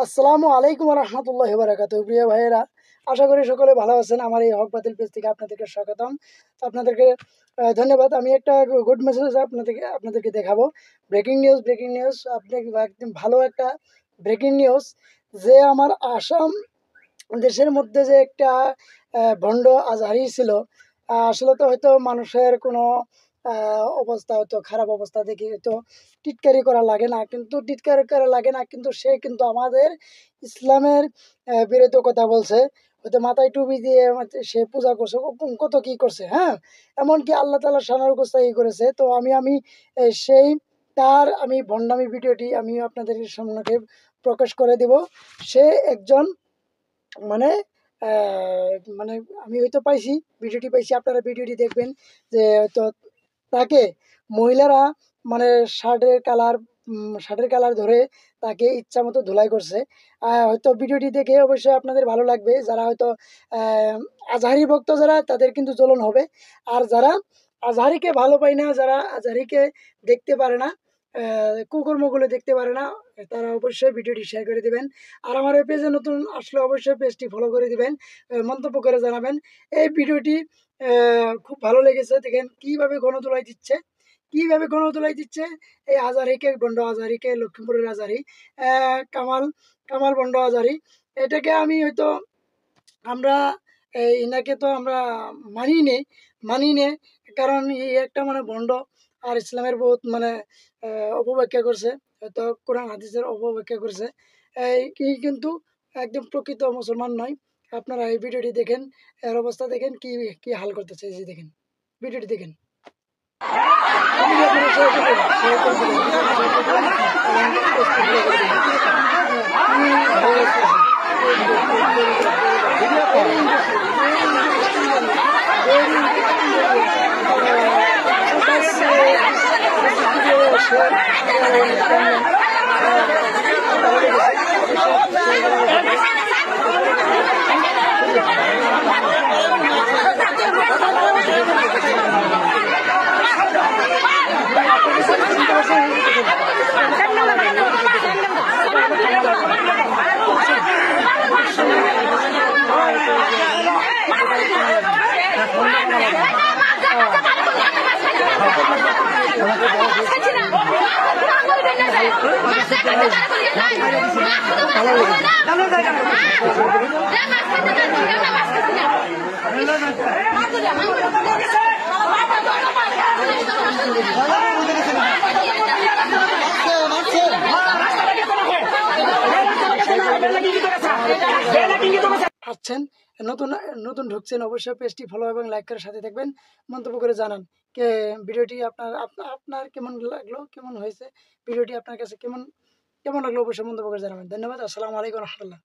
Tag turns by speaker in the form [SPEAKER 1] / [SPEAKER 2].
[SPEAKER 1] আসসালামু আলাইকুম রহমতুল্লাহ বারাকাত। প্রিয় ভাইয়েরা, আশা করি সকলে ভালো আছেন। আমার এই হক বাতিল পেজ থেকে আপনাদেরকে স্বাগতম। তো আপনাদেরকে ধন্যবাদ। আমি একটা গুড মেসেজ আপনাদেরকে দেখাবো। ব্রেকিং নিউজ আপনি একদম ভালো একটা ব্রেকিং নিউজ, যে আমার আসাম দেশের মধ্যে যে একটা ভণ্ড আজহারি ছিল। আসলে তো হয়তো মানুষের কোনো অবস্থা হয়তো খারাপ অবস্থা দেখে হয়তো টিটকারি করা লাগে না, কিন্তু টিটকারি করা লাগে না, কিন্তু সে কিন্তু আমাদের ইসলামের বিরুদ্ধে কথা বলছে। হয়তো মাথায় টুপি দিয়ে সে পূজা করছে, কত কি করছে, হ্যাঁ, এমনকি আল্লাহ তাআলা শানের গোস্তাই করেছে। তো আমি সেই তার আমি ভণ্ডামি ভিডিওটি আমি আপনাদের সামনে প্রকাশ করে দেব। সে একজন মানে মানে আমি হয়তো পাইছি, ভিডিওটি পাইছি, আপনারা ভিডিওটি দেখবেন। যে হয়তো তাকে মহিলারা মানে শার্টের কালার ধরে তাকে ইচ্ছা মতো ধুলাই করছে। হয়তো ভিডিওটি দেখে অবশ্যই আপনাদের ভালো লাগবে। যারা হয়তো আজহারি ভক্ত যারা, তাদের কিন্তু জ্বলন হবে। আর যারা আজহারিকে ভালো পায় না, যারা আজহারিকে দেখতে পারে না, কুকর্মগুলো দেখতে পারে না, তারা অবশ্যই ভিডিওটি শেয়ার করে দিবেন। আর আমার এই পেজে নতুন আসলে অবশ্যই পেজটি ফলো করে দিবেন, মন্তব্য করে জানাবেন। এই ভিডিওটি খুব ভালো লেগেছে। দেখেন কিভাবে গণতোলাই দিচ্ছে এই আজহারিকে, বন্ড আজহারিকে, লক্ষ্মীপুরের আজহারি, কামাল কামাল বন্ড আজহারি। এটাকে আমি হয়তো আমরা ইনাকে তো আমরা মানি নে মানি নে, কারণ এই একটা মানে ভণ্ড। আর ইসলামের বহুত মানে অপব্যাখ্যা করছে, হয়তো কোরআন হাদিসের অপব্যাখ্যা করছে। এই কিন্তু একদম প্রকৃত মুসলমান নয়। আপনারা এই ভিডিওটি দেখেন, এর অবস্থা দেখেন কি কি হাল করতেছে। এই যে দেখেন, ভিডিওটি দেখেন। ভিডিওটি আপনারা শেয়ার করবেন, শেয়ার করে দেবেন, ভিডিওটি শেয়ার করে দেবেন এবং পোস্টটি ফলো করে দেবেন। কি ভালো লাগতেছে এই ভিডিওটি, very interesting, very interesting video, very interesting video. So guys, this video share and comment. ভালো লেগেছে অবশ্যই share করে আসছেন, নতুন নতুন ঢুকছেন, অবশ্যই পেজটি ফলো এবং লাইক করে সাথে থাকবেন। মন্তব্য করে জানান কে ভিডিওটি আপনার কেমন লাগলো, কেমন হয়েছে ভিডিওটি, আপনার কাছে কেমন কেমন লাগলো, অবশ্যই মন্তব্য করে জানাবেন। ধন্যবাদ। আসসালামু আলাইকুম রহমতুল্লাহ।